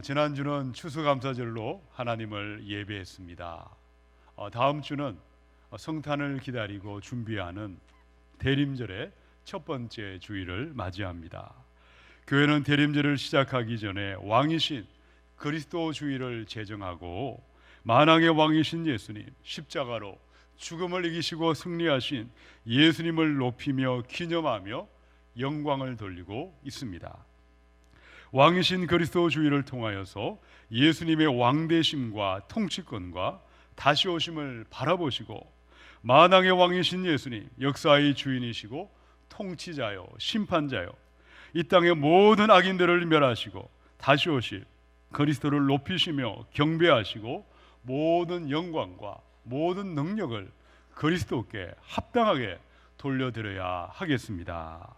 지난주는 추수감사절로 하나님을 예배했습니다. 다음 주는 성탄을 기다리고 준비하는 대림절의 첫 번째 주일을 맞이합니다. 교회는 대림절을 시작하기 전에 왕이신 그리스도 주일을 제정하고 만왕의 왕이신 예수님, 십자가로 죽음을 이기시고 승리하신 예수님을 높이며 기념하며 영광을 돌리고 있습니다. 왕이신 그리스도 주일을 통하여서 예수님의 왕되심과 통치권과 다시 오심을 바라보시고 만왕의 왕이신 예수님, 역사의 주인이시고 통치자요 심판자요 이 땅의 모든 악인들을 멸하시고 다시 오실 그리스도를 높이시며 경배하시고 모든 영광과 모든 능력을 그리스도께 합당하게 돌려드려야 하겠습니다.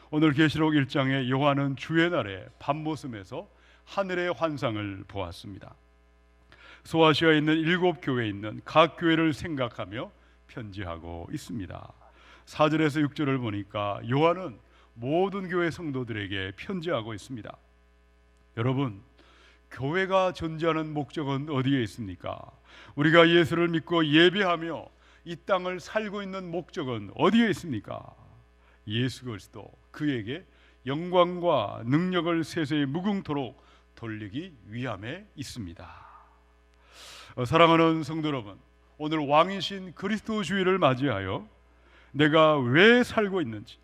오늘 계시록 1장에 요한은 주의 날에 밤모섬에서 하늘의 환상을 보았습니다. 소아시아에 있는 7교회에 있는 각 교회를 생각하며 편지하고 있습니다. 4절에서 6절을 보니까 요한은 모든 교회 성도들에게 편지하고 있습니다. 여러분, 교회가 존재하는 목적은 어디에 있습니까? 우리가 예수를 믿고 예배하며 이 땅을 살고 있는 목적은 어디에 있습니까? 예수 그리스도, 그에게 영광과 능력을 세세히 무궁토록 돌리기 위함에 있습니다. 사랑하는 성도 여러분, 오늘 왕이신 그리스도 주일을 맞이하여 내가 왜 살고 있는지,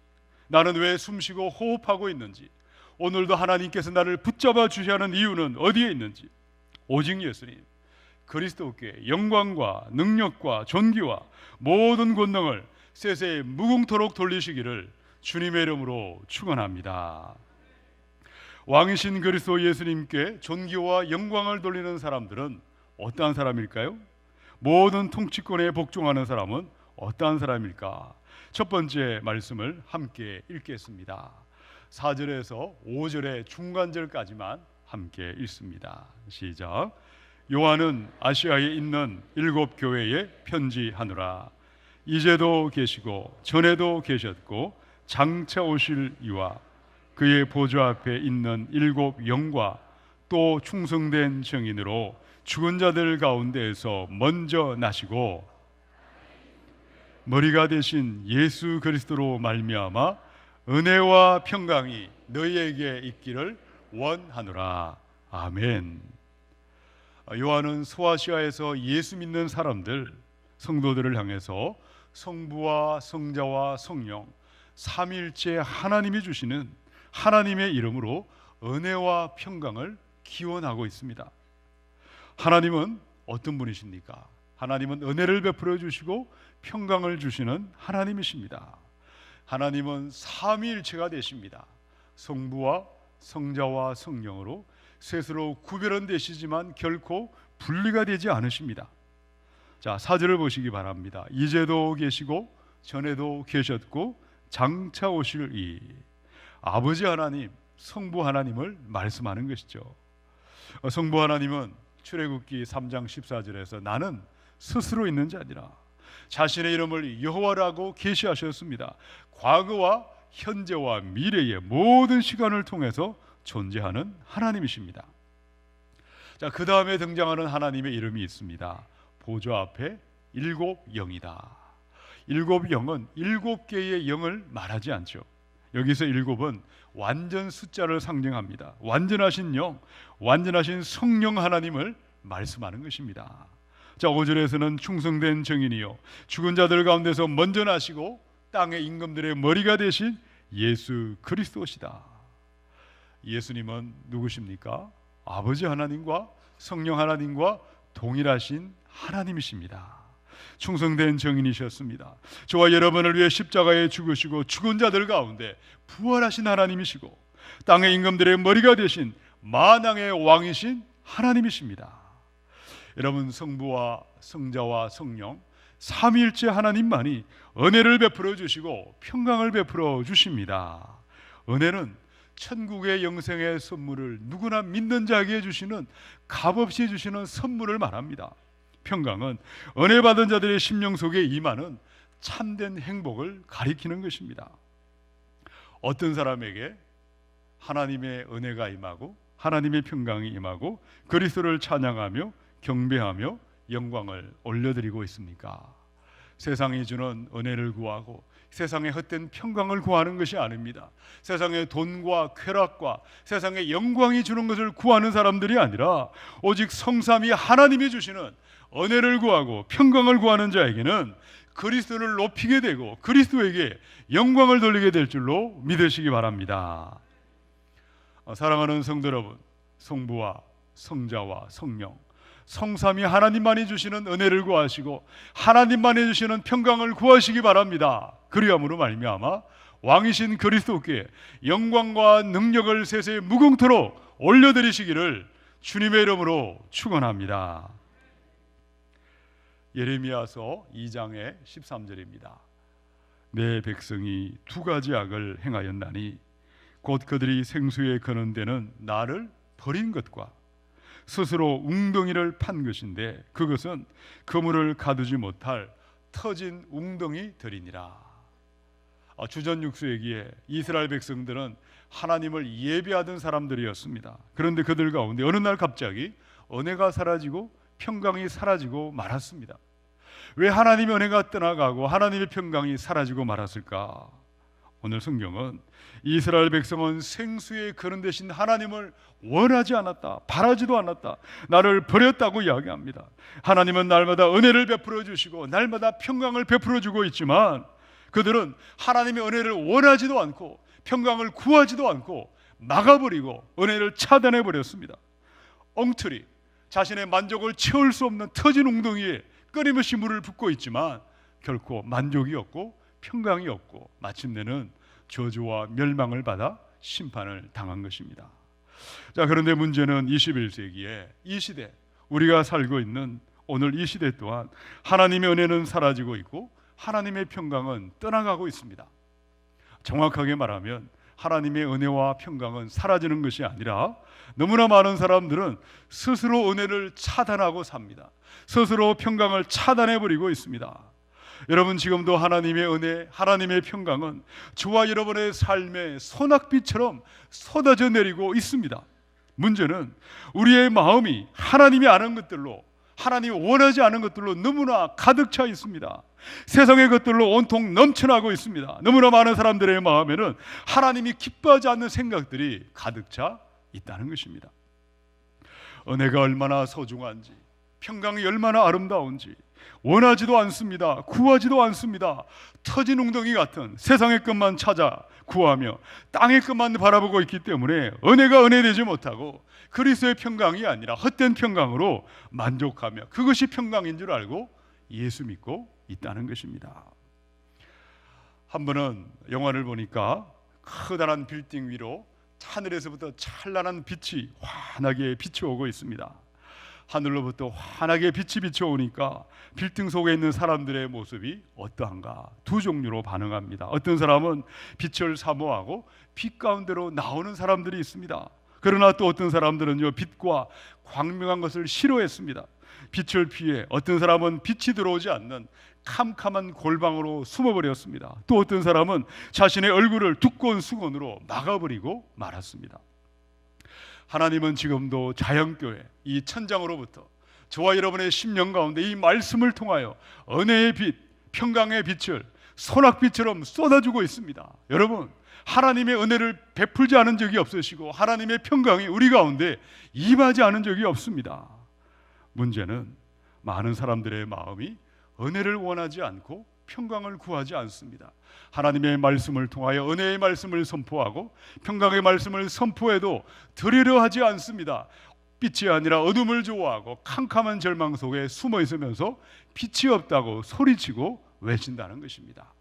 나는 왜 숨쉬고 호흡하고 있는지, 오늘도 하나님께서 나를 붙잡아 주셔야 하는 이유는 어디에 있는지, 오직 예수님 그리스도께 영광과 능력과 존귀와 모든 권능을 세세히 무궁토록 돌리시기를 주님의 이름으로 축원합니다. 왕이신 그리스도 예수님께 존귀와 영광을 돌리는 사람들은 어떠한 사람일까요? 모든 통치권에 복종하는 사람은 어떠한 사람일까? 첫 번째 말씀을 함께 읽겠습니다. 4절에서 5절의 중간절까지만 함께 읽습니다. 시작. 요한은 아시아에 있는 7교회에 편지하노라. 이제도 계시고 전에도 계셨고 장차 오실 이와 그의 보좌 앞에 있는 7 영과 또 충성된 증인으로 죽은 자들 가운데에서 먼저 나시고 머리가 되신 예수 그리스도로 말미암아 은혜와 평강이 너희에게 있기를 원하노라. 아멘. 요한은 소아시아에서 예수 믿는 사람들, 성도들을 향해서 성부와 성자와 성령 삼위일체 하나님이 주시는 하나님의 이름으로 은혜와 평강을 기원하고 있습니다. 하나님은 어떤 분이십니까? 하나님은 은혜를 베풀어 주시고 평강을 주시는 하나님이십니다. 하나님은 삼위일체가 되십니다. 성부와 성자와 성령으로 셋으로 구별은 되시지만 결코 분리가 되지 않으십니다. 자, 4절을 보시기 바랍니다. 이제도 계시고 전에도 계셨고 장차 오실 이 아버지 하나님, 성부 하나님을 말씀하는 것이죠. 성부 하나님은 출애굽기 3장 14절에서 나는 스스로 있는 자 아니라 자신의 이름을 여호와라고 계시하셨습니다. 과거와 현재와 미래의 모든 시간을 통해서 존재하는 하나님이십니다. 자, 그 다음에 등장하는 하나님의 이름이 있습니다. 보좌 앞에 7 영이다. 7 영은 7개의 영을 말하지 않죠. 여기서 7은 완전 숫자를 상징합니다. 완전하신 영, 완전하신 성령 하나님을 말씀하는 것입니다. 자, 5절에서는 충성된 증인이요 죽은 자들 가운데서 먼저 나시고 땅의 임금들의 머리가 되신 예수 그리스도시다. 예수님은 누구십니까? 아버지 하나님과 성령 하나님과 동일하신 하나님이십니다. 충성된 증인이셨습니다. 저와 여러분을 위해 십자가에 죽으시고 죽은 자들 가운데 부활하신 하나님이시고 땅의 임금들의 머리가 되신 만왕의 왕이신 하나님이십니다. 여러분, 성부와 성자와 성령 삼위일체 하나님만이 은혜를 베풀어 주시고 평강을 베풀어 주십니다. 은혜는 천국의 영생의 선물을 누구나 믿는 자에게 주시는 값없이 주시는 선물을 말합니다. 평강은 은혜 받은 자들의 심령 속에 임하는 참된 행복을 가리키는 것입니다. 어떤 사람에게 하나님의 은혜가 임하고 하나님의 평강이 임하고 그리스도를 찬양하며 경배하며 영광을 올려드리고 있습니까? 세상이 주는 은혜를 구하고 세상의 헛된 평강을 구하는 것이 아닙니다. 세상의 돈과 쾌락과 세상의 영광이 주는 것을 구하는 사람들이 아니라 오직 성삼위 하나님이 주시는 은혜를 구하고 평강을 구하는 자에게는 그리스도를 높이게 되고 그리스도에게 영광을 돌리게 될 줄로 믿으시기 바랍니다. 사랑하는 성도 여러분, 성부와 성자와 성령, 성삼위 하나님만이 주시는 은혜를 구하시고 하나님만이 주시는 평강을 구하시기 바랍니다. 그리함으로 말미암아 왕이신 그리스도께 영광과 능력을 세세 무궁토록 올려드리시기를 주님의 이름으로 축원합니다. 예레미야서 2장의 13절입니다. 내 백성이 두 가지 악을 행하였나니 곧 그들이 생수에 거는 데는 나를 버린 것과 스스로 웅덩이를 판 것인데 그것은 그물을 가두지 못할 터진 웅덩이들이니라. 주전 육수에기에 이스라엘 백성들은 하나님을 예배하던 사람들이었습니다. 그런데 그들 가운데 어느 날 갑자기 은혜가 사라지고 평강이 사라지고 말았습니다. 왜 하나님의 은혜가 떠나가고 하나님의 평강이 사라지고 말았을까? 오늘 성경은 이스라엘 백성은 생수에 거는 대신 하나님을 원하지 않았다, 바라지도 않았다, 나를 버렸다고 이야기합니다. 하나님은 날마다 은혜를 베풀어 주시고 날마다 평강을 베풀어 주고 있지만 그들은 하나님의 은혜를 원하지도 않고 평강을 구하지도 않고 막아버리고 은혜를 차단해 버렸습니다. 엉터리, 자신의 만족을 채울 수 없는 터진 웅덩이에 끊임없이 물을 붓고 있지만 결코 만족이 없고 평강이 없고 마침내는 저주와 멸망을 받아 심판을 당한 것입니다. 자, 그런데 문제는 21세기에 이 시대, 우리가 살고 있는 오늘 이 시대 또한 하나님의 은혜는 사라지고 있고 하나님의 평강은 떠나가고 있습니다. 정확하게 말하면 하나님의 은혜와 평강은 사라지는 것이 아니라 너무나 많은 사람들은 스스로 은혜를 차단하고 삽니다. 스스로 평강을 차단해버리고 있습니다. 여러분, 지금도 하나님의 은혜, 하나님의 평강은 저와 여러분의 삶에 소낙비처럼 쏟아져 내리고 있습니다. 문제는 우리의 마음이 하나님이 아는 것들로, 하나님이 원하지 않은 것들로 너무나 가득 차 있습니다. 세상의 것들로 온통 넘쳐나고 있습니다. 너무나 많은 사람들의 마음에는 하나님이 기뻐하지 않는 생각들이 가득 차 있다는 것입니다. 은혜가 얼마나 소중한지, 평강이 얼마나 아름다운지 원하지도 않습니다. 구하지도 않습니다. 터진 웅덩이 같은 세상의 것만 찾아 구하며 땅의 것만 바라보고 있기 때문에 은혜가 은혜되지 못하고 그리스도의 평강이 아니라 헛된 평강으로 만족하며 그것이 평강인 줄 알고 예수 믿고 있다는 것입니다. 한 번은 영화를 보니까 커다란 빌딩 위로 하늘에서부터 찬란한 빛이 환하게 비춰오고 있습니다. 하늘로부터 환하게 빛이 비춰오니까 빌딩 속에 있는 사람들의 모습이 어떠한가? 두 종류로 반응합니다. 어떤 사람은 빛을 사모하고 빛 가운데로 나오는 사람들이 있습니다. 그러나 또 어떤 사람들은요, 빛과 광명한 것을 싫어했습니다. 빛을 피해 어떤 사람은 빛이 들어오지 않는 캄캄한 골방으로 숨어버렸습니다. 또 어떤 사람은 자신의 얼굴을 두꺼운 수건으로 막아버리고 말았습니다. 하나님은 지금도 자연교회 이 천장으로부터 저와 여러분의 심령 가운데 이 말씀을 통하여 은혜의 빛, 평강의 빛을 소낙비처럼 쏟아주고 있습니다. 여러분, 하나님의 은혜를 베풀지 않은 적이 없으시고 하나님의 평강이 우리 가운데 임하지 않은 적이 없습니다. 문제는 많은 사람들의 마음이 은혜를 원하지 않고 평강을 구하지 않습니다. 하나님의 말씀을 통하여 은혜의 말씀을 선포하고 평강의 말씀을 선포해도 들으려 하지 않습니다. 빛이 아니라 어둠을 좋아하고 캄캄한 절망 속에 숨어 있으면서 빛이 없다고 소리치고 외친다는 것입니다.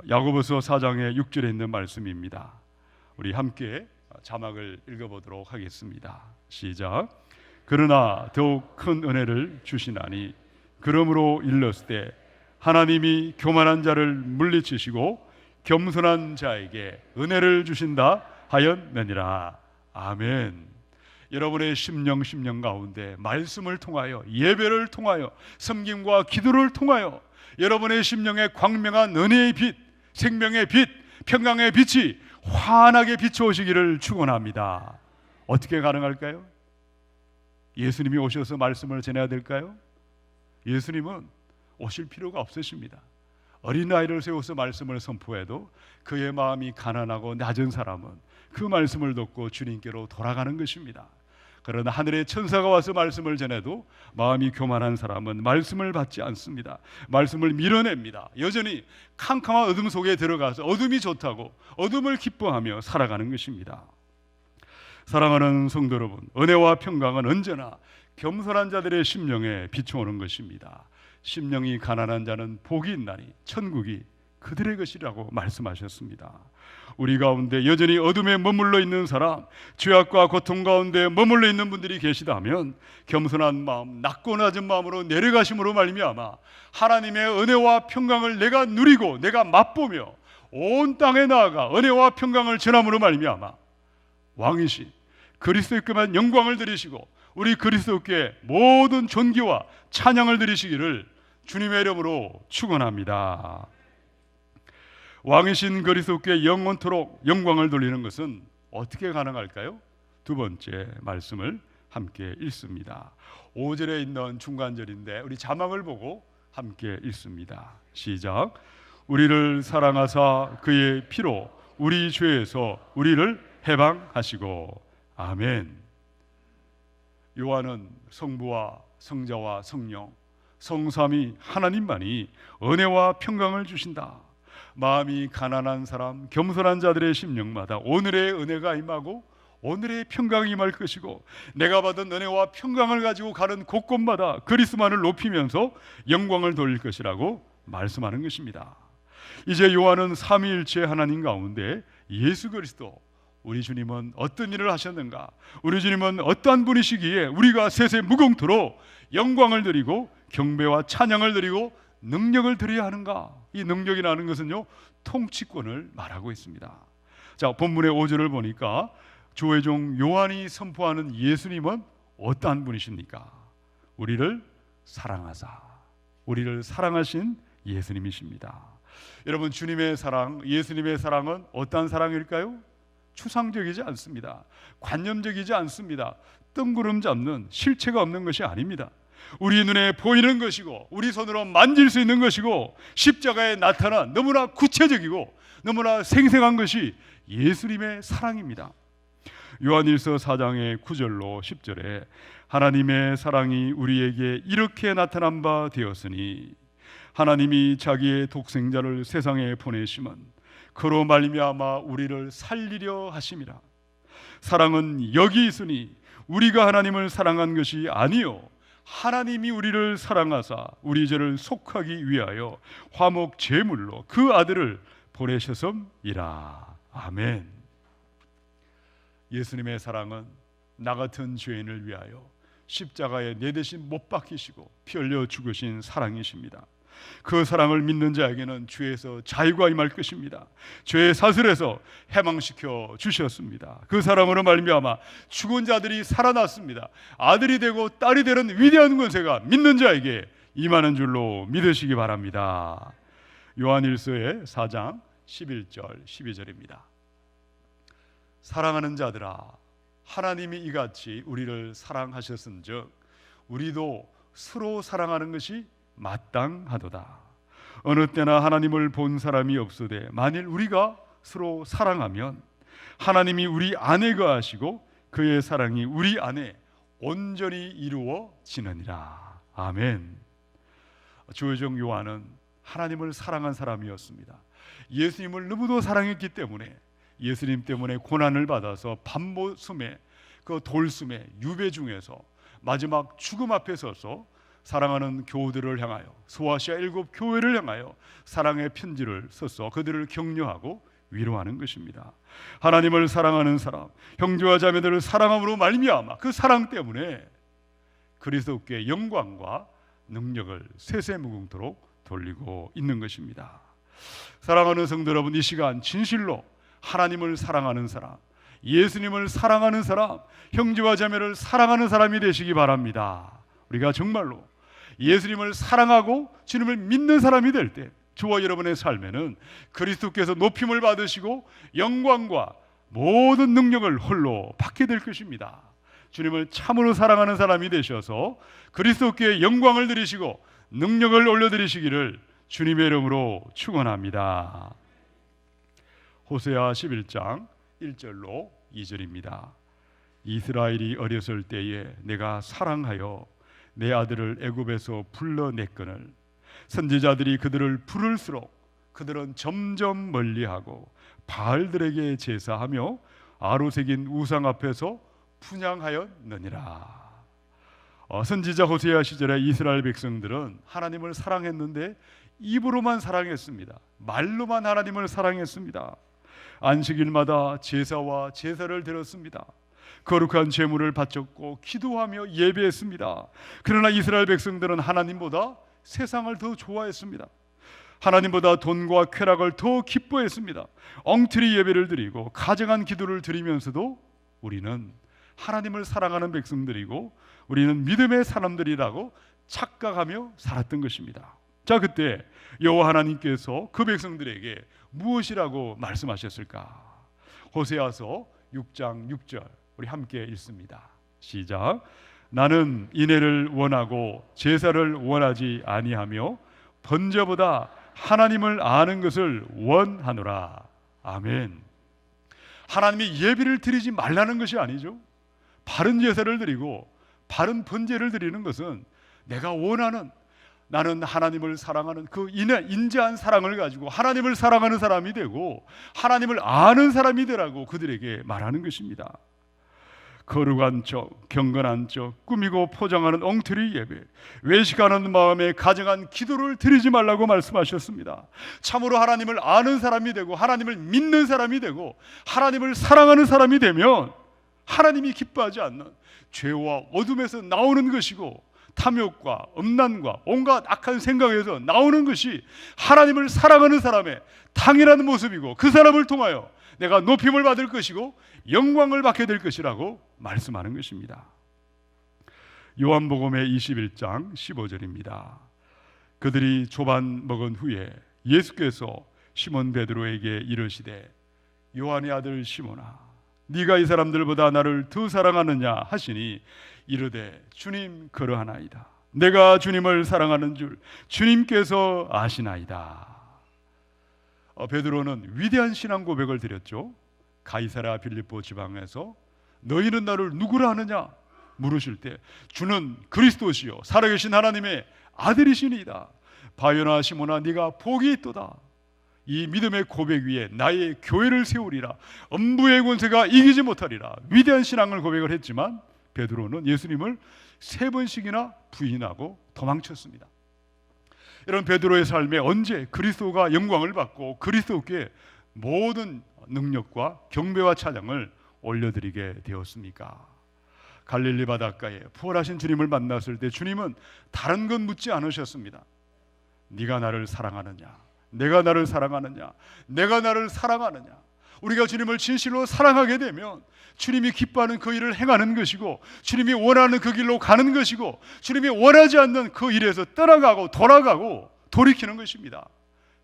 야고보서 4장의 6절에 있는 말씀입니다. 우리 함께 자막을 읽어보도록 하겠습니다. 시작. 그러나 더욱 큰 은혜를 주시나니 그러므로 일렀을 하나님이 교만한 자를 물리치시고 겸손한 자에게 은혜를 주신다 하였느니라. 아멘. 여러분의 심령 가운데 말씀을 통하여 예배를 통하여 섬김과 기도를 통하여 여러분의 심령에 광명한 은혜의 빛, 생명의 빛, 평강의 빛이 환하게 비춰오시기를 축원합니다. 어떻게 가능할까요? 예수님이 오셔서 말씀을 전해야 될까요? 예수님은 오실 필요가 없으십니다. 어린아이를 세워서 말씀을 선포해도 그의 마음이 가난하고 낮은 사람은 그 말씀을 듣고 주님께로 돌아가는 것입니다. 그러나 하늘의 천사가 와서 말씀을 전해도 마음이 교만한 사람은 말씀을 받지 않습니다. 말씀을 밀어냅니다. 여전히 캄캄한 어둠 속에 들어가서 어둠이 좋다고 어둠을 기뻐하며 살아가는 것입니다. 사랑하는 성도 여러분, 은혜와 평강은 언제나 겸손한 자들의 심령에 비춰오는 것입니다. 심령이 가난한 자는 복이 있나니 천국이 그들의 것이라고 말씀하셨습니다. 우리 가운데 여전히 어둠에 머물러 있는 사람, 죄악과 고통 가운데 머물러 있는 분들이 계시다면 겸손한 마음, 낮고 낮은 마음으로 내려가심으로 말미암아 하나님의 은혜와 평강을 내가 누리고 내가 맛보며 온 땅에 나아가 은혜와 평강을 전함으로 말미암아 왕이신 그리스도께만 영광을 드리시고 우리 그리스도께 모든 존귀와 찬양을 드리시기를 주님의 이름으로 축원합니다. 왕이신 그리스도께 영원토록 영광을 돌리는 것은 어떻게 가능할까요? 두 번째 말씀을 함께 읽습니다. 5절에 있는 중간절인데 우리 자막을 보고 함께 읽습니다. 시작. 우리를 사랑하사 그의 피로 우리 죄에서 우리를 해방하시고. 아멘. 요한은 성부와 성자와 성령, 성삼위 하나님만이 은혜와 평강을 주신다. 마음이 가난한 사람, 겸손한 자들의 심령마다 오늘의 은혜가 임하고 오늘의 평강이 임할 것이고 내가 받은 은혜와 평강을 가지고 가는 곳곳마다 그리스도만을 높이면서 영광을 돌릴 것이라고 말씀하는 것입니다. 이제 요한은 삼위일체 하나님 가운데 예수 그리스도, 우리 주님은 어떤 일을 하셨는가, 우리 주님은 어떠한 분이시기에 우리가 세세 무궁토록 영광을 드리고 경배와 찬양을 드리고 능력을 드려야 하는가. 이 능력이라는 것은요, 통치권을 말하고 있습니다. 자, 본문의 5절을 보니까 주의 종 요한이 선포하는 예수님은 어떠한 분이십니까? 우리를 사랑하사, 우리를 사랑하신 예수님이십니다. 여러분, 주님의 사랑, 예수님의 사랑은 어떠한 사랑일까요? 추상적이지 않습니다. 관념적이지 않습니다. 뜬구름 잡는 실체가 없는 것이 아닙니다. 우리 눈에 보이는 것이고 우리 손으로 만질 수 있는 것이고 십자가에 나타난 너무나 구체적이고 너무나 생생한 것이 예수님의 사랑입니다. 요한일서 4장의 9절로 10절에 하나님의 사랑이 우리에게 이렇게 나타난 바 되었으니 하나님이 자기의 독생자를 세상에 보내심은 그로 말미암아 우리를 살리려 하심이라. 사랑은 여기 있으니 우리가 하나님을 사랑한 것이 아니요 하나님이 우리를 사랑하사 우리 죄를 속하기 위하여 화목 제물로 그 아들을 보내셨음이라. 아멘. 예수님의 사랑은 나 같은 죄인을 위하여 십자가에 내 대신 못 박히시고 피 흘려 죽으신 사랑이십니다. 그 사랑을 믿는 자에게는 죄에서 자유가 임할 것입니다. 죄의 사슬에서 해방시켜 주셨습니다. 그 사랑으로 말미암아 죽은 자들이 살아났습니다. 아들이 되고 딸이 되는 위대한 권세가 믿는 자에게 임하는 줄로 믿으시기 바랍니다. 요한일서의 4장 11절 12절입니다. 사랑하는 자들아, 하나님이 이같이 우리를 사랑하셨은즉 우리도 서로 사랑하는 것이 마땅하도다. 어느 때나 하나님을 본 사람이 없으되 만일 우리가 서로 사랑하면 하나님이 우리 안에 거하시고 그의 사랑이 우리 안에 온전히 이루어지느니라. 아멘. 주의 종 요한은 하나님을 사랑한 사람이었습니다. 예수님을 너무도 사랑했기 때문에 예수님 때문에 고난을 받아서 밤모섬에 그 돌숨에 유배 중에서 마지막 죽음 앞에 서서 사랑하는 교우들을 향하여, 소아시아 7 교회를 향하여 사랑의 편지를 써서 그들을 격려하고 위로하는 것입니다. 하나님을 사랑하는 사람, 형제와 자매들을 사랑함으로 말미암아 그 사랑 때문에 그리스도께 영광과 능력을 세세무궁토록 돌리고 있는 것입니다. 사랑하는 성도 여러분, 이 시간 진실로 하나님을 사랑하는 사람, 예수님을 사랑하는 사람, 형제와 자매를 사랑하는 사람이 되시기 바랍니다. 우리가 정말로 예수님을 사랑하고 주님을 믿는 사람이 될 때 저와 여러분의 삶에는 그리스도께서 높임을 받으시고 영광과 모든 능력을 홀로 받게 될 것입니다. 주님을 참으로 사랑하는 사람이 되셔서 그리스도께 영광을 드리시고 능력을 올려드리시기를 주님의 이름으로 축원합니다. 호세아 11장 1절로 2절입니다. 이스라엘이 어렸을 때에 내가 사랑하여 내 아들을 애굽에서 불러냈거늘 선지자들이 그들을 부를수록 그들은 점점 멀리하고 바알들에게 제사하며 아로새긴 우상 앞에서 분향하였느니라. 선지자 호세아 시절에 이스라엘 백성들은 하나님을 사랑했는데 입으로만 사랑했습니다. 말로만 하나님을 사랑했습니다. 안식일마다 제사와 제사를 드렸습니다. 거룩한 제물을 바쳤고 기도하며 예배했습니다. 그러나 이스라엘 백성들은 하나님보다 세상을 더 좋아했습니다. 하나님보다 돈과 쾌락을 더 기뻐했습니다. 엉터리 예배를 드리고 가정한 기도를 드리면서도 우리는 하나님을 사랑하는 백성들이고 우리는 믿음의 사람들이라고 착각하며 살았던 것입니다. 자, 그때 여호와 하나님께서 그 백성들에게 무엇이라고 말씀하셨을까? 호세아서 6장 6절 우리 함께 읽습니다. 시작. 나는 인애를 원하고 제사를 원하지 아니하며 번제보다 하나님을 아는 것을 원하노라. 아멘. 하나님이 예배를 드리지 말라는 것이 아니죠. 바른 제사를 드리고 바른 번제를 드리는 것은 내가 원하는, 나는 하나님을 사랑하는 그 인자한 사랑을 가지고 하나님을 사랑하는 사람이 되고 하나님을 아는 사람이 되라고 그들에게 말하는 것입니다. 거룩한 척, 경건한 척, 꾸미고 포장하는 엉터리 예배, 외식하는 마음에 가정한 기도를 드리지 말라고 말씀하셨습니다. 참으로 하나님을 아는 사람이 되고 하나님을 믿는 사람이 되고 하나님을 사랑하는 사람이 되면 하나님이 기뻐하지 않는 죄와 어둠에서 나오는 것이고 탐욕과 음란과 온갖 악한 생각에서 나오는 것이 하나님을 사랑하는 사람의 당연한 모습이고 그 사람을 통하여 내가 높임을 받을 것이고 영광을 받게 될 것이라고 말씀하는 것입니다. 요한복음의 21장 15절입니다. 그들이 조반 먹은 후에 예수께서 시몬 베드로에게 이르시되 요한의 아들 시몬아 네가 이 사람들보다 나를 더 사랑하느냐 하시니 이르되 주님 그러하나이다. 내가 주님을 사랑하는 줄 주님께서 아시나이다. 베드로는 위대한 신앙 고백을 드렸죠. 가이사랴 빌립보 지방에서 너희는 나를 누구라 하느냐 물으실 때 주는 그리스도시요 살아계신 하나님의 아들이시니이다. 바요나 시몬아 네가 복이 있도다. 이 믿음의 고백 위에 나의 교회를 세우리라. 음부의 권세가 이기지 못하리라. 위대한 신앙을 고백을 했지만 베드로는 예수님을 3번씩이나 부인하고 도망쳤습니다. 이런 베드로의 삶에 언제 그리스도가 영광을 받고 그리스도께 모든 능력과 경배와 찬양을 올려드리게 되었습니까? 갈릴리 바닷가에 부활하신 주님을 만났을 때 주님은 다른 건 묻지 않으셨습니다. 네가 나를 사랑하느냐? 내가 나를 사랑하느냐? 내가 나를 사랑하느냐? 우리가 주님을 진실로 사랑하게 되면 주님이 기뻐하는 그 일을 행하는 것이고 주님이 원하는 그 길로 가는 것이고 주님이 원하지 않는 그 일에서 떠나가고 돌아가고 돌이키는 것입니다.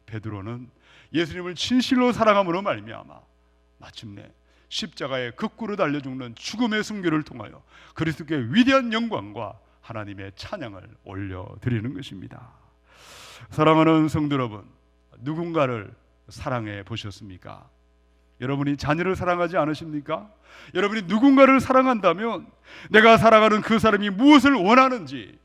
베드로는 예수님을 진실로 사랑함으로 말미암아 마침내 십자가에 거꾸로 달려 죽는 죽음의 순교를 통하여 그리스도께 위대한 영광과 하나님의 찬양을 올려드리는 것입니다. 사랑하는 성도 여러분, 누군가를 사랑해 보셨습니까? 여러분이 자녀를 사랑하지 않으십니까? 여러분이 누군가를 사랑한다면 내가 사랑하는 그 사람이 무엇을 원하는지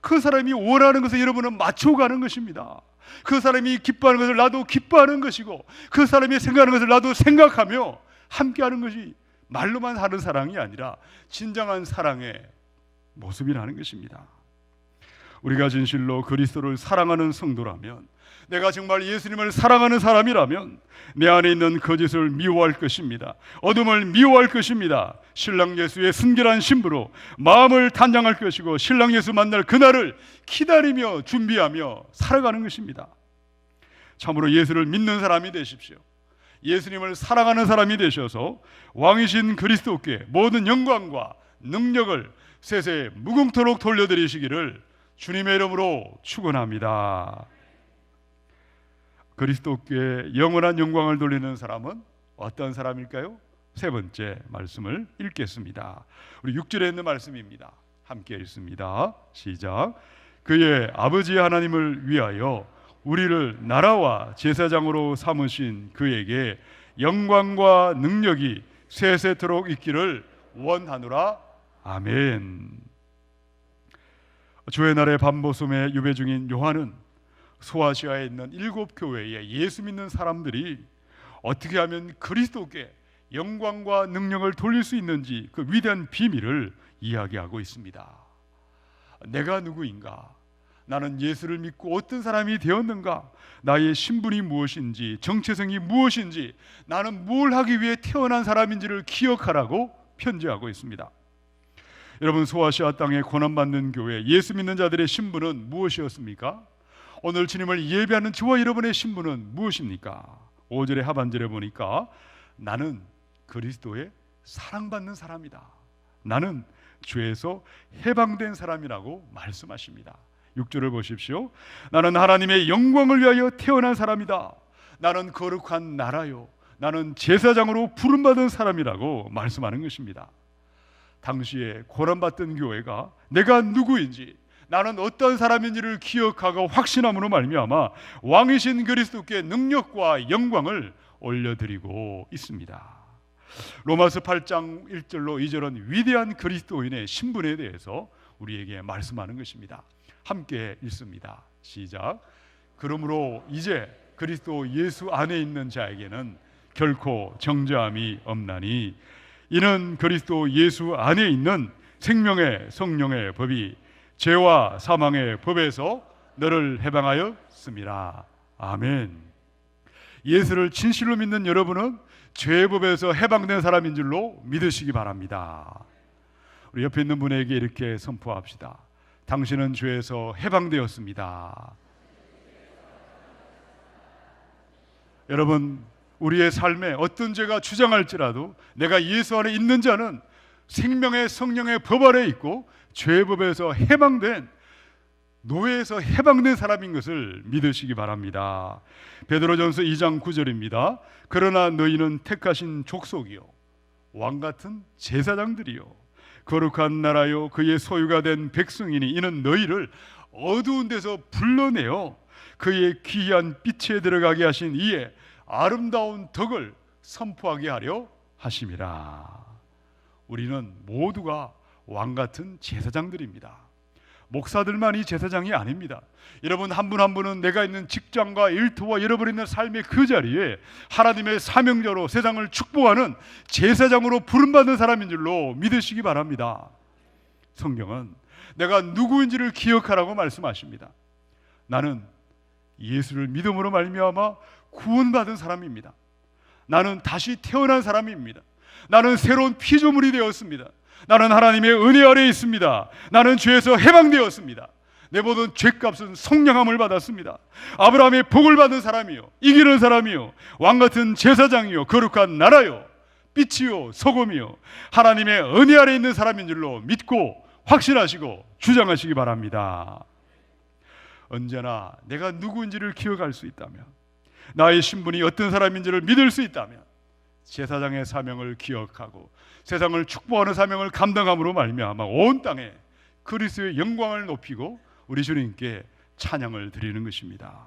그 사람이 원하는 것을 여러분은 맞춰가는 것입니다. 그 사람이 기뻐하는 것을 나도 기뻐하는 것이고 그 사람이 생각하는 것을 나도 생각하며 함께하는 것이 말로만 하는 사랑이 아니라 진정한 사랑의 모습이라는 것입니다. 우리가 진실로 그리스도를 사랑하는 성도라면, 내가 정말 예수님을 사랑하는 사람이라면 내 안에 있는 거짓을 미워할 것입니다. 어둠을 미워할 것입니다. 신랑 예수의 순결한 신부로 마음을 단장할 것이고 신랑 예수 만날 그날을 기다리며 준비하며 살아가는 것입니다. 참으로 예수를 믿는 사람이 되십시오. 예수님을 사랑하는 사람이 되셔서 왕이신 그리스도께 모든 영광과 능력을 세세 무궁토록 돌려드리시기를 주님의 이름으로 축원합니다. 그리스도께 영원한 영광을 돌리는 사람은 어떤 사람일까요? 세 번째 말씀을 읽겠습니다. 우리 6절에 있는 말씀입니다. 함께 읽습니다. 시작. 그의 아버지 하나님을 위하여 우리를 나라와 제사장으로 삼으신 그에게 영광과 능력이 세세토록 있기를 원하노라. 아멘. 주의 날의 밤보숨에 유배 중인 요한은 소아시아에 있는 7교회의 예수 믿는 사람들이 어떻게 하면 그리스도께 영광과 능력을 돌릴 수 있는지 그 위대한 비밀을 이야기하고 있습니다. 내가 누구인가? 나는 예수를 믿고 어떤 사람이 되었는가? 나의 신분이 무엇인지, 정체성이 무엇인지, 나는 뭘 하기 위해 태어난 사람인지를 기억하라고 편지하고 있습니다. 여러분, 소아시아 땅에 고난받는 교회, 예수 믿는 자들의 신분은 무엇이었습니까? 오늘 주님을 예배하는 저와 여러분의 신분은 무엇입니까? 5절의 하반절에 보니까 나는 그리스도의 사랑받는 사람이다. 나는 죄에서 해방된 사람이라고 말씀하십니다. 6절을 보십시오. 나는 하나님의 영광을 위하여 태어난 사람이다. 나는 거룩한 나라요, 나는 제사장으로 부름받은 사람이라고 말씀하는 것입니다. 당시에 고난받던 교회가 내가 누구인지, 나는 어떤 사람인지를 기억하고 확신함으로 말미암아 왕이신 그리스도께 능력과 영광을 올려드리고 있습니다. 로마서 8장 1절로 2절은 위대한 그리스도인의 신분에 대해서 우리에게 말씀하는 것입니다. 함께 읽습니다. 시작. 그러므로 이제 그리스도 예수 안에 있는 자에게는 결코 정죄함이 없나니 이는 그리스도 예수 안에 있는 생명의 성령의 법이 죄와 사망의 법에서 너를 해방하였습니다. 아멘. 예수를 진실로 믿는 여러분은 죄의 법에서 해방된 사람인 줄로 믿으시기 바랍니다. 우리 옆에 있는 분에게 이렇게 선포합시다. 당신은 죄에서 해방되었습니다. 여러분, 우리의 삶에 어떤 죄가 주장할지라도 내가 예수 안에 있는 자는 생명의 성령의 법 아래 있고 죄의 법에서 해방된, 노예에서 해방된 사람인 것을 믿으시기 바랍니다. 베드로전서 2장 9절입니다. 그러나 너희는 택하신 족속이요, 왕같은 제사장들이요, 거룩한 나라요, 그의 소유가 된 백성이니 이는 너희를 어두운 데서 불러내어 그의 귀한 빛에 들어가게 하신 이의 아름다운 덕을 선포하게 하려 하심이라. 우리는 모두가 왕같은 제사장들입니다. 목사들만이 제사장이 아닙니다. 여러분 한 분 한 분은 내가 있는 직장과 일터와 여러분이 있는 삶의 그 자리에 하나님의 사명자로 세상을 축복하는 제사장으로 부름받는 사람인 줄로 믿으시기 바랍니다. 성경은 내가 누구인지를 기억하라고 말씀하십니다. 나는 예수를 믿음으로 말미암아 구원받은 사람입니다. 나는 다시 태어난 사람입니다. 나는 새로운 피조물이 되었습니다. 나는 하나님의 은혜 아래에 있습니다. 나는 죄에서 해방되었습니다. 내 모든 죄값은 속량함을 받았습니다. 아브라함의 복을 받은 사람이요, 이기는 사람이요, 왕같은 제사장이요, 거룩한 나라요, 빛이요, 소금이요, 하나님의 은혜 아래에 있는 사람인 줄로 믿고 확신하시고 주장하시기 바랍니다. 언제나 내가 누구인지를 기억할 수 있다면, 나의 신분이 어떤 사람인지를 믿을 수 있다면 제사장의 사명을 기억하고 세상을 축복하는 사명을 감당함으로 말미암아 온 땅에 그리스도의 영광을 높이고 우리 주님께 찬양을 드리는 것입니다.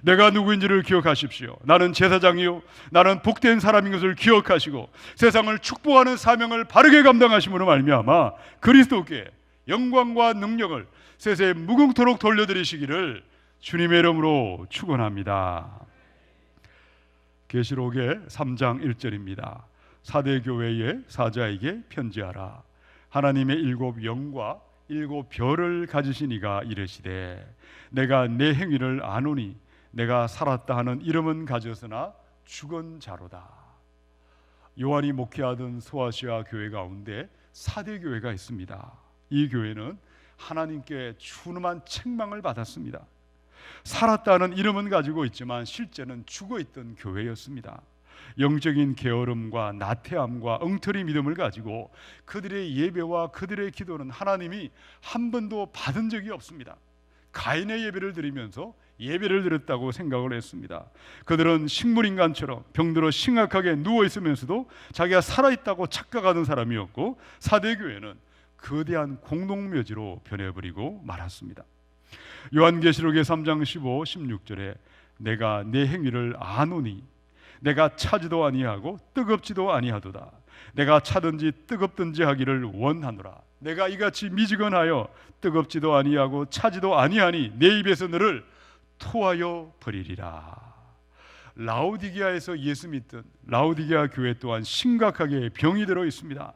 내가 누구인지를 기억하십시오. 나는 제사장이요, 나는 복된 사람인 것을 기억하시고 세상을 축복하는 사명을 바르게 감당하심으로 말미암아 그리스도께 영광과 능력을 세세 무궁토록 돌려드리시기를 주님의 이름으로 축원합니다. 계시록의 3장 1절입니다. 사대교회의 사자에게 편지하라. 하나님의 7 영과 7 별을 가지신 이가 이르시되 내가 내 행위를 아노니 내가 살았다 하는 이름은 가졌으나 죽은 자로다. 요한이 목회하던 소아시아 교회 가운데 사대교회가 있습니다. 이 교회는 하나님께 준엄한 책망을 받았습니다. 살았다는 이름은 가지고 있지만 실제는 죽어있던 교회였습니다. 영적인 게으름과 나태함과 엉터리 믿음을 가지고 그들의 예배와 그들의 기도는 하나님이 한 번도 받은 적이 없습니다. 가인의 예배를 드리면서 예배를 드렸다고 생각을 했습니다. 그들은 식물인간처럼 병들어 심각하게 누워있으면서도 자기가 살아있다고 착각하는 사람이었고, 사대교회는 거대한 공동묘지로 변해버리고 말았습니다. 요한계시록의 3장 15, 16절에 내가 내 행위를 아노니 내가 차지도 아니하고 뜨겁지도 아니하도다. 내가 차든지 뜨겁든지 하기를 원하노라. 내가 이같이 미지근하여 뜨겁지도 아니하고 차지도 아니하니 내 입에서 너를 토하여 버리리라. 라오디게아에서 예수 믿던 라오디게아 교회 또한 심각하게 병이 들어 있습니다.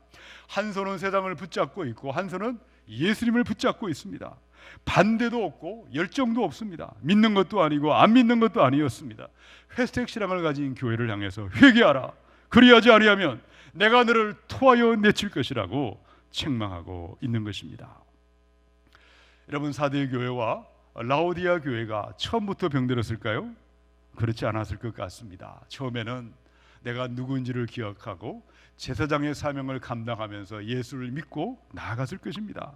한 손은 세상을 붙잡고 있고 한 손은 예수님을 붙잡고 있습니다. 반대도 없고 열정도 없습니다. 믿는 것도 아니고 안 믿는 것도 아니었습니다. 회색 신앙을 가진 교회를 향해서 회개하라. 그리하지 아니하면 내가 너를 토하여 내칠 것이라고 책망하고 있는 것입니다. 여러분, 사대 교회와 라오디아 교회가 처음부터 병들었을까요? 그렇지 않았을 것 같습니다. 처음에는 내가 누구인지를 기억하고 제사장의 사명을 감당하면서 예수를 믿고 나아갔을 것입니다.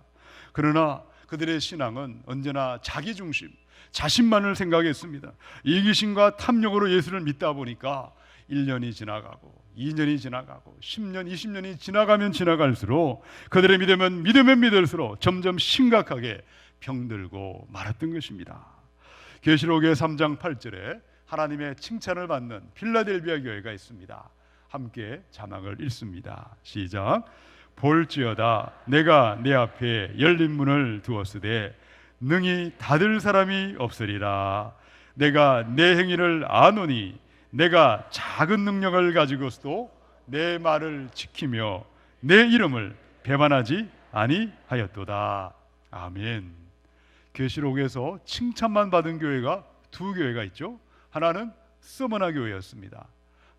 그러나 그들의 신앙은 언제나 자기 중심, 자신만을 생각했습니다. 이기심과 탐욕으로 예수를 믿다 보니까 1년이 지나가고 2년이 지나가고 10년, 20년이 지나가면 지나갈수록 그들의 믿으면 믿을수록 점점 심각하게 병들고 말았던 것입니다. 계시록의 3장 8절에 하나님의 칭찬을 받는 필라델비아 교회가 있습니다. 함께 자막을 읽습니다. 시작. 볼지어다 내가 내 앞에 열린 문을 두었으되 능히 닫을 사람이 없으리라. 내가 내 행위를 아노니 내가 작은 능력을 가지고서도 내 말을 지키며 내 이름을 배반하지 아니하였도다. 아멘. 계시록에서 칭찬만 받은 교회가 두 교회가 있죠. 하나는 서머나 교회였습니다.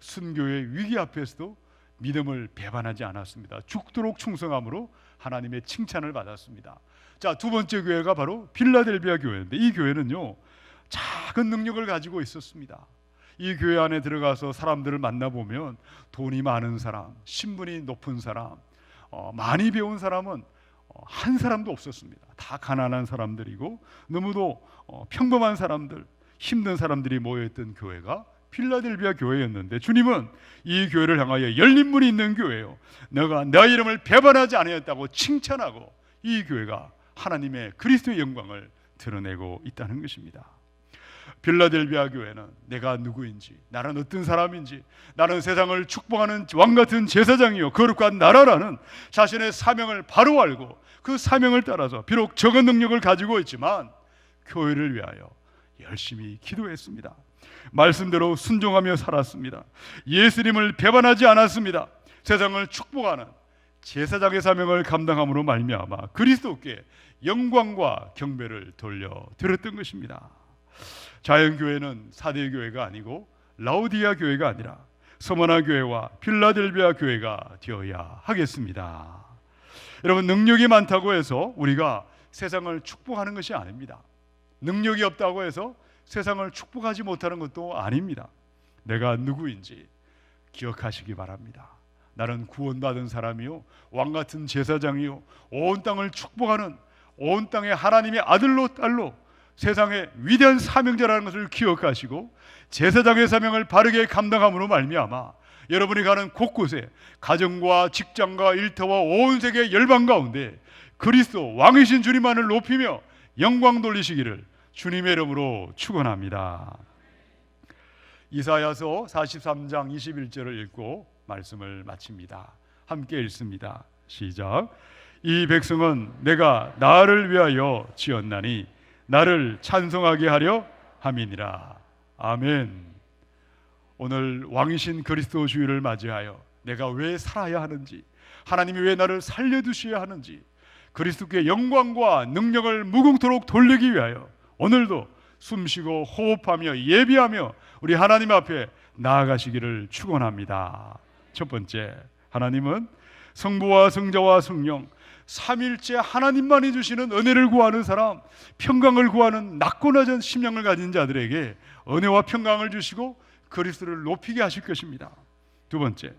순교의 위기 앞에서도 믿음을 배반하지 않았습니다. 죽도록 충성함으로 하나님의 칭찬을 받았습니다. 자, 두 번째 교회가 바로 필라델비아 교회인데, 이 교회는요 작은 능력을 가지고 있었습니다. 이 교회 안에 들어가서 사람들을 만나보면 돈이 많은 사람, 신분이 높은 사람, 많이 배운 사람은 한 사람도 없었습니다. 다 가난한 사람들이고 너무도 평범한 사람들, 힘든 사람들이 모여있던 교회가 필라델비아 교회였는데, 주님은 이 교회를 향하여 열린 문이 있는 교회요, 내가 내 이름을 배반하지 아니했다고 칭찬하고 이 교회가 하나님의 그리스도의 영광을 드러내고 있다는 것입니다. 필라델비아 교회는 내가 누구인지, 나는 어떤 사람인지, 나는 세상을 축복하는 왕같은 제사장이요 거룩한 나라라는 자신의 사명을 바로 알고 그 사명을 따라서 비록 적은 능력을 가지고 있지만 교회를 위하여 열심히 기도했습니다. 말씀대로 순종하며 살았습니다. 예수님을 배반하지 않았습니다. 세상을 축복하는 제사장의 사명을 감당함으로 말미암아 그리스도께 영광과 경배를 돌려드렸던 것입니다. 자연교회는 사대교회가 아니고 라오디아 교회가 아니라 서머나 교회와 필라델비아 교회가 되어야 하겠습니다. 여러분, 능력이 많다고 해서 우리가 세상을 축복하는 것이 아닙니다. 능력이 없다고 해서 세상을 축복하지 못하는 것도 아닙니다. 내가 누구인지 기억하시기 바랍니다. 나는 구원받은 사람이요 왕같은 제사장이요 온 땅을 축복하는, 온 땅의 하나님의 아들로 딸로 세상의 위대한 사명자라는 것을 기억하시고 제사장의 사명을 바르게 감당함으로 말미암아 여러분이 가는 곳곳에 가정과 직장과 일터와 온 세계 열방 가운데 그리스도 왕이신 주님만을 높이며 영광 돌리시기를 주님의 이름으로 축원합니다. 이사야서 43장 21절을 읽고 말씀을 마칩니다. 함께 읽습니다. 시작. 이 백성은 내가 나를 위하여 지었나니 나를 찬송하게 하려 함이니라. 아멘. 오늘 왕이신 그리스도 주일을 맞이하여 내가 왜 살아야 하는지, 하나님이 왜 나를 살려두셔야 하는지, 그리스도께 영광과 능력을 무궁토록 돌리기 위하여 오늘도 숨쉬고 호흡하며 예비하며 우리 하나님 앞에 나아가시기를 축원합니다. 첫 번째, 하나님은 성부와 성자와 성령 삼일째 하나님만이 주시는 은혜를 구하는 사람, 평강을 구하는 낮고 낮은 심령을 가진 자들에게 은혜와 평강을 주시고 그리스도를 높이게 하실 것입니다. 두 번째,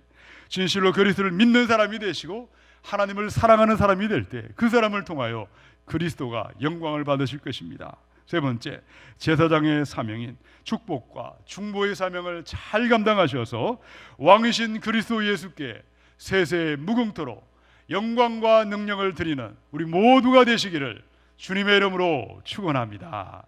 진실로 그리스도를 믿는 사람이 되시고 하나님을 사랑하는 사람이 될 때 그 사람을 통하여 그리스도가 영광을 받으실 것입니다. 세 번째, 제사장의 사명인 축복과 중보의 사명을 잘 감당하셔서 왕이신 그리스도 예수께 세세 무궁토록 영광과 능력을 드리는 우리 모두가 되시기를 주님의 이름으로 축원합니다.